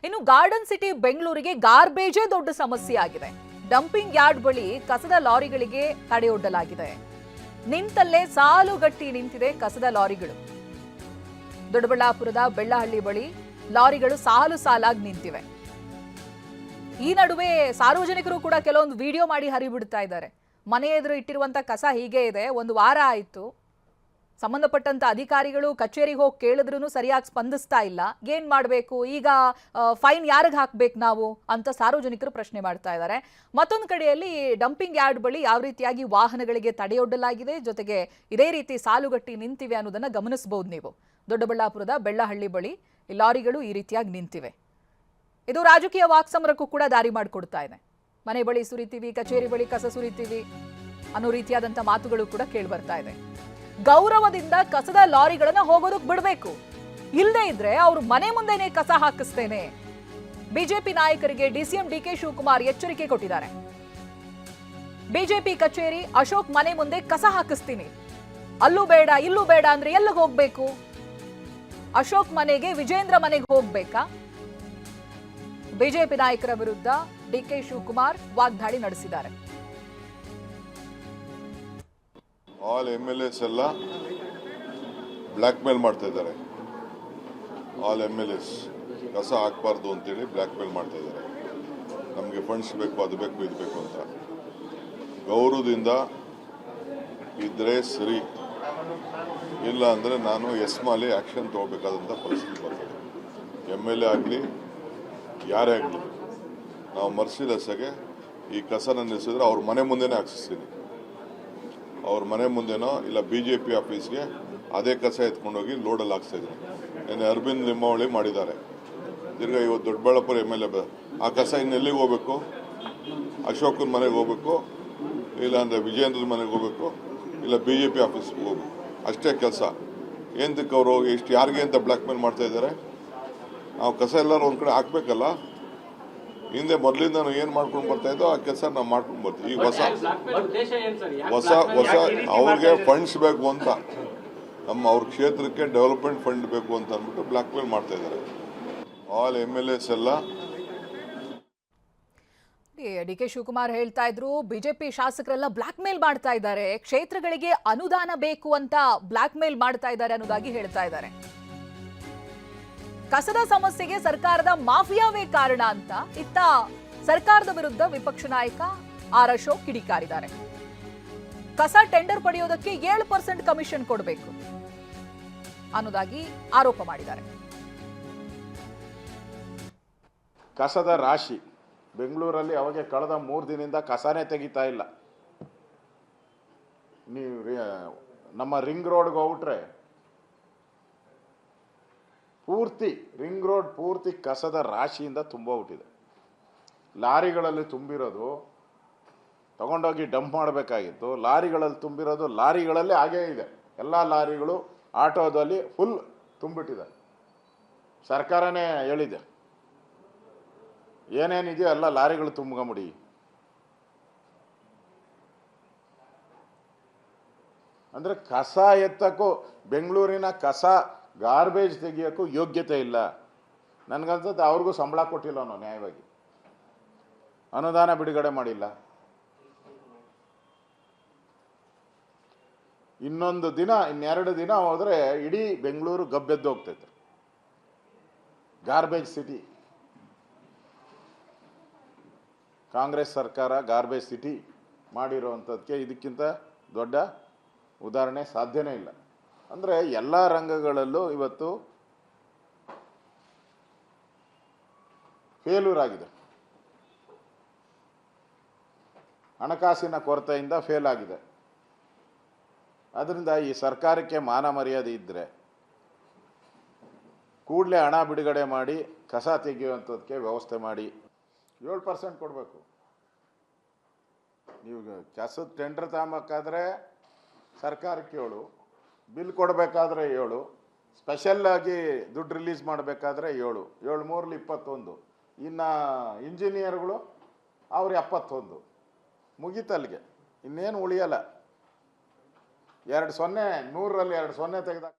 ಇನ್ನು garden city ಬೆಂಗಳೂರಿಗೆ ಗಾರ್ಬೇಜೇ ದೊಡ್ಡ ಸಮಸ್ಯೆ ಆಗಿದೆ. ಡಂಪಿಂಗ್ ಯಾರ್ಡ್ ಬಳಿ ಕಸದ ಲಾರಿಗಳಿಗೆ ತಡೆಯೊಡ್ಡಲಾಗಿದೆ. ನಿಂತಲ್ಲೇ ಸಾಲುಗಟ್ಟಿ ನಿಂತಿದೆ ಕಸದ ಲಾರಿಗಳು. ದೊಡ್ಡಬಳ್ಳಾಪುರದ ಬೆಳ್ಳಹಳ್ಳಿ ಬಳಿ ಲಾರಿಗಳು ಸಾಲು ಸಾಲಾಗಿ ನಿಂತಿವೆ. ಈ ನಡುವೆ ಸಾರ್ವಜನಿಕರು ಕೂಡ ಕೆಲವೊಂದು ವಿಡಿಯೋ ಮಾಡಿ ಹರಿಬಿಡ್ತಾ ಇದ್ದಾರೆ. ಮನೆ ಎದುರು ಇಟ್ಟಿರುವಂತ ಕಸ ಹೀಗೆ ಇದೆ, ಒಂದು ವಾರ ಆಯಿತು, ಸಂಬಂಧಪಟ್ಟಂತ ಅಧಿಕಾರಿಗಳು ಕಚೇರಿಗೆ ಹೋಗಿ ಕೇಳಿದ್ರು ಸರಿಯಾಗಿ ಸ್ಪಂದಿಸ್ತಾ ಇಲ್ಲ, ಏನ್ ಮಾಡಬೇಕು ಈಗ, ಫೈನ್ ಯಾರಿಗೆ ಹಾಕ್ಬೇಕು ನಾವು ಅಂತ ಸಾರ್ವಜನಿಕರು ಪ್ರಶ್ನೆ ಮಾಡ್ತಾ ಇದ್ದಾರೆ. ಮತ್ತೊಂದು ಕಡೆಯಲ್ಲಿ ಡಂಪಿಂಗ್ ಯಾರ್ಡ್ ಬಳಿ ಯಾವ ರೀತಿಯಾಗಿ ವಾಹನಗಳಿಗೆ ತಡೆಯೊಡ್ಡಲಾಗಿದೆ, ಜೊತೆಗೆ ಇದೇ ರೀತಿ ಸಾಲುಗಟ್ಟಿ ನಿಂತಿವೆ ಅನ್ನೋದನ್ನ ಗಮನಿಸಬಹುದು ನೀವು. ದೊಡ್ಡಬಳ್ಳಾಪುರದ ಬೆಳ್ಳಹಳ್ಳಿ ಬಳಿ ಈ ಲಾರಿಗಳು ಈ ರೀತಿಯಾಗಿ ನಿಂತಿವೆ. ಇದು ರಾಜಕೀಯ ವಾಕ್ಸಮರಕ್ಕೂ ಕೂಡ ದಾರಿ ಮಾಡಿಕೊಡ್ತಾ ಇದೆ. ಮನೆ ಬಳಿ ಸುರಿತೀವಿ, ಕಚೇರಿ ಬಳಿ ಕಸ ಸುರಿತೀವಿ ಅನ್ನೋ ರೀತಿಯಾದಂಥ ಮಾತುಗಳು ಕೂಡ ಕೇಳಿ ಬರ್ತಾ ಇದೆ. ಗೌರವದಿಂದ ಕಸದ ಲಾರಿಗಳನ್ನ ಹೋಗೋದಕ್ಕೆ ಬಿಡಬೇಕು, ಇಲ್ಲದೆ ಇದ್ರೆ ಅವ್ರ ಮನೆ ಮುಂದೆನೆ ಕಸ ಹಾಕಿಸ್ತೇನೆ. ಬಿಜೆಪಿ ನಾಯಕರಿಗೆ ಡಿಸಿಎಂ ಡಿಕೆ ಶಿವಕುಮಾರ್ ಎಚ್ಚರಿಕೆ ಕೊಟ್ಟಿದ್ದಾರೆ. ಬಿಜೆಪಿ ಕಚೇರಿ, ಅಶೋಕ್ ಮನೆ ಮುಂದೆ ಕಸ ಹಾಕಿಸ್ತೀನಿ, ಅಲ್ಲೂ ಬೇಡ ಇಲ್ಲೂ ಬೇಡ ಅಂದ್ರೆ ಎಲ್ಲಿಗೆ ಹೋಗ್ಬೇಕು? ಅಶೋಕ್ ಮನೆಗೆ ವಿಜೇಂದ್ರ ಮನೆಗೆ ಹೋಗ್ಬೇಕಾ? ಬಿಜೆಪಿ ನಾಯಕರ ವಿರುದ್ಧ ಡಿಕೆ ಶಿವಕುಮಾರ್ ವಾಗ್ದಾಳಿ ನಡೆಸಿದ್ದಾರೆ. ಆಲ್ MLAs ಎಲ್ಲ ಬ್ಲ್ಯಾಕ್ ಮೇಲ್ ಮಾಡ್ತಾ ಇದ್ದಾರೆ. ಆಲ್ MLAs ಕಸ ಹಾಕಬಾರ್ದು ಅಂತೇಳಿ ಬ್ಲ್ಯಾಕ್ ಮೇಲ್ ಮಾಡ್ತಾ ಇದ್ದಾರೆ. ನಮಗೆ ಫಂಡ್ಸ್ ಬೇಕು, ಅದು ಬೇಕು, ಇದು ಬೇಕು ಅಂತ. ಗೌರವದಿಂದ ಇದ್ರೆ ಸರಿ, ಇಲ್ಲ ಅಂದರೆ ನಾನು ಎಸ್ಮಾಲಿ ಆ್ಯಕ್ಷನ್ ತೊಗೋಬೇಕಾದಂಥ ಪರಿಸ್ಥಿತಿ ಬರ್ತದೆ. MLA ಆಗಲಿ ಯಾರೇ ಆಗಲಿ, ನಾವು ಮರ್ಸಿಲೆಸ್ಸಾಗೆ ಈ ಕಸನ ನಿಲ್ಲಿಸಿದ್ರೆ ಅವ್ರ ಮನೆ ಮುಂದೆನೇ ಹಾಕ್ಸಿಸ್ತೀನಿ. ಅವ್ರ ಮನೆ ಮುಂದೆನೋ ಇಲ್ಲ BJP ಆಫೀಸ್ಗೆ ಅದೇ ಕಸ ಎತ್ಕೊಂಡೋಗಿ ಲೋಡಲ್ಲಿ ಹಾಕ್ಸ್ತಾ ಇದ್ದೀನಿ. ನೆನ್ನೆ ಅರವಿಂದ್ ಲಿಂಬಾವಳಿ ಮಾಡಿದ್ದಾರೆ. ತಿರ್ಗಾ ಇವತ್ತು ದೊಡ್ಡಬಳ್ಳಾಪುರ MLA ಆ ಕಸ ಇನ್ನೆಲ್ಲಿಗೆ ಹೋಗ್ಬೇಕು? ಅಶೋಕನ ಮನೆಗೆ ಹೋಗ್ಬೇಕು, ಇಲ್ಲ ಅಂದರೆ ವಿಜೇಂದ್ರನ ಮನೆಗೆ ಹೋಗ್ಬೇಕು, ಇಲ್ಲ BJP ಆಫೀಸ್ಗೆ ಹೋಗ್ಬೇಕು. ಅಷ್ಟೇ ಕೆಲಸ. ಏನಕ್ಕೆ ಅವರು ಎಷ್ಟು ಯಾರಿಗೆ ಅಂತ ಬ್ಲ್ಯಾಕ್ ಮೇಲ್ ಮಾಡ್ತಾ ಇದ್ದಾರೆ? ನಾವು ಕಸ ಎಲ್ಲರೂ ಒಂದು ಕಡೆ ಹಾಕ್ಬೇಕಲ್ಲ. ಹಿಂದೆ ಮೊದಲಿಂದ ನಾವು ಏನು ಮಾಡ್ಕೊಂಡು ಬರ್ತಾ ಇದ್ದೋ ಆ ಕೆಲಸ ನಾವು ಮಾಡ್ಕೊಂಡು ಬರ್ತೀವಿ. ಈಗ ಹೊಸ ಅವ್ರಿಗೆ ಫಂಡ್ಸ್ ಬೇಕು ಅಂತ, ಅವ್ರ ಕ್ಷೇತ್ರಕ್ಕೆ ಡೆವಲಪ್ಮೆಂಟ್ ಫಂಡ್ ಬೇಕು ಅಂತ ಅಂದ್ಬಿಟ್ಟು ಬ್ಲ್ಯಾಕ್ ಮೇಲ್ ಮಾಡ್ತಾ ಇದ್ದಾರೆ. ಆಲ್ MLAs ಎಲ್ಲ. ಡಿಕೆ ಶಿವಕುಮಾರ್ ಹೇಳ್ತಾ ಇದ್ರು, ಬಿಜೆಪಿ ಶಾಸಕರೆಲ್ಲ ಬ್ಲ್ಯಾಕ್ ಮೇಲ್ ಮಾಡ್ತಾ ಇದ್ದಾರೆ, ಕ್ಷೇತ್ರಗಳಿಗೆ ಅನುದಾನ ಬೇಕು ಅಂತ ಬ್ಲ್ಯಾಕ್ ಮೇಲ್ ಮಾಡ್ತಾ ಇದ್ದಾರೆ ಅನ್ನೋದಾಗಿ ಹೇಳ್ತಾ ಇದ್ದಾರೆ. ಕಸದ ಸಮಸ್ಯೆಗೆ ಸರ್ಕಾರದ ಮಾಫಿಯಾವೇ ಕಾರಣ ಅಂತ ಇತ್ತ ಸರ್ಕಾರದ ವಿರುದ್ಧ ವಿಪಕ್ಷ ನಾಯಕ ಆರ್ ಅಶೋಕ್ ಕಿಡಿಕಾರಿದ್ದಾರೆ. ಕಸ ಟೆಂಡರ್ ಪಡೆಯೋದಕ್ಕೆ 7% ಕಮಿಷನ್ ಕೊಡಬೇಕು ಅನ್ನೋದಾಗಿ ಆರೋಪ ಮಾಡಿದ್ದಾರೆ. ಕಸದ ರಾಶಿ ಬೆಂಗಳೂರಲ್ಲಿ ಅವಾಗ ಕಳೆದ 3 ದಿನದಿಂದ ಕಸನೇ ತೆಗಿತಾ ಇಲ್ಲ. ನೀವು ನಮ್ಮ ರಿಂಗ್ ರೋಡ್ಗೆ ಹೋಗ್ಬಿಟ್ರೆ ಪೂರ್ತಿ ರಿಂಗ್ ರೋಡ್ ಪೂರ್ತಿ ಕಸದ ರಾಶಿಯಿಂದ ತುಂಬೋಗ್ಬಿಟ್ಟಿದೆ. ಲಾರಿಗಳಲ್ಲಿ ತುಂಬಿರೋದು ತಗೊಂಡೋಗಿ ಡಂಪ್ ಮಾಡಬೇಕಾಗಿತ್ತು, ಲಾರಿಗಳಲ್ಲಿ ತುಂಬಿರೋದು ಲಾರಿಗಳಲ್ಲಿ ಹಾಗೇ ಇದೆ. ಎಲ್ಲ ಲಾರಿಗಳು ಆಟೋದಲ್ಲಿ ಫುಲ್ ತುಂಬಿಟ್ಟಿದೆ. ಸರ್ಕಾರನೇ ಹೇಳಿದೆ ಏನೇನಿದೆಯೋ ಎಲ್ಲ ಲಾರಿಗಳು ತುಂಬ್ಕೊಂಬಿಡಿ. ಅಂದರೆ ಕಸ ಎತ್ತಕ್ಕೂ ಬೆಂಗಳೂರಿನ ಕಸ ಗಾರ್ಬೇಜ್ ತೆಗಿಯೋಕ್ಕೂ ಯೋಗ್ಯತೆ ಇಲ್ಲ. ನನಗನ್ಸುತ್ತೆ ಅವ್ರಿಗೂ ಸಂಬಳ ಕೊಟ್ಟಿಲ್ಲ ಅನ್ನೋ ನ್ಯಾಯವಾಗಿ, ಅನುದಾನ ಬಿಡುಗಡೆ ಮಾಡಿಲ್ಲ. ಇನ್ನೊಂದು ದಿನ, ಇನ್ನೆರಡು ದಿನ ಹೋದರೆ ಇಡೀ ಬೆಂಗಳೂರು ಗಬ್ಬೆದ್ದು ಹೋಗ್ತೈತೆ. Garbage city. ಕಾಂಗ್ರೆಸ್ ಸರ್ಕಾರ ಗಾರ್ಬೇಜ್ ಸಿಟಿ ಮಾಡಿರೋವಂಥದ್ದಕ್ಕೆ ಇದಕ್ಕಿಂತ ದೊಡ್ಡ ಉದಾಹರಣೆ ಸಾಧ್ಯನೇ ಇಲ್ಲ. ಅಂದರೆ ಎಲ್ಲ ರಂಗಗಳಲ್ಲೂ ಇವತ್ತು ಫೇಲ್ಯೂರ್ ಆಗಿದೆ. ಹಣಕಾಸಿನ ಕೊರತೆಯಿಂದ ಫೇಲ್ ಆಗಿದೆ. ಅದರಿಂದ ಈ ಸರ್ಕಾರಕ್ಕೆ ಮಾನ ಮರ್ಯಾದೆ ಇದ್ದರೆ ಕೂಡಲೇ ಹಣ ಬಿಡುಗಡೆ ಮಾಡಿ ಕಸ ತೆಗೆಯುವಂಥದ್ದಕ್ಕೆ ವ್ಯವಸ್ಥೆ ಮಾಡಿ. 7% ಕೊಡಬೇಕು. ನೀವು ಕಸದ ಟೆಂಡರ್ ತಗೋಬೇಕಾದ್ರೆ ಸರ್ಕಾರಕ್ಕೆ 7, ಬಿಲ್ ಕೊಡಬೇಕಾದ್ರೆ 7, ಸ್ಪೆಷಲ್ಲಾಗಿ ದುಡ್ಡು ರಿಲೀಸ್ ಮಾಡಬೇಕಾದ್ರೆ 7, 7 3 21. ಇನ್ನು ಇಂಜಿನಿಯರ್ಗಳು ಅವ್ರು 71. ಮುಗೀತಲ್ಲಿಗೆ ಇನ್ನೇನು ಉಳಿಯಲ್ಲ. 2 0 100ರಲ್ಲಿ 2 0 ತೆಗೆದ